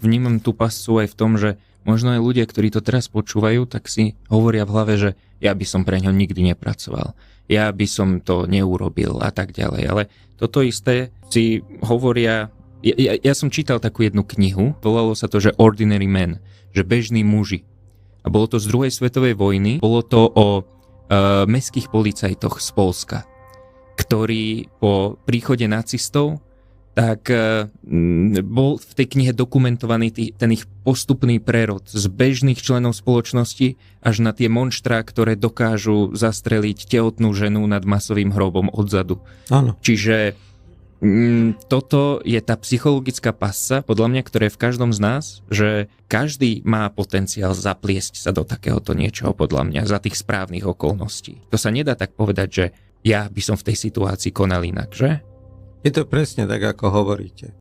vnímam tú pascu aj v tom, že možno aj ľudia, ktorí to teraz počúvajú, tak si hovoria v hlave, že ja by som pre ňo nikdy nepracoval. Ja by som to neurobil a tak ďalej. Ale toto isté si hovoria. Ja som čítal takú jednu knihu, volalo sa to, že Ordinary Men, že bežní muži. A bolo to z druhej svetovej vojny, bolo to o mestských policajtoch z Poľska, ktorí po príchode nacistov tak bol v tej knihe dokumentovaný ten ich postupný prerod z bežných členov spoločnosti až na tie monštrá, ktoré dokážu zastreliť tehotnú ženu nad masovým hrobom odzadu. Áno. Čiže toto je tá psychologická pasca, podľa mňa, ktorá je v každom z nás, že každý má potenciál zapliesť sa do takéhoto niečoho, podľa mňa, za tých správnych okolností. To sa nedá tak povedať, že ja by som v tej situácii konal inak, že? Je to presne tak, ako hovoríte.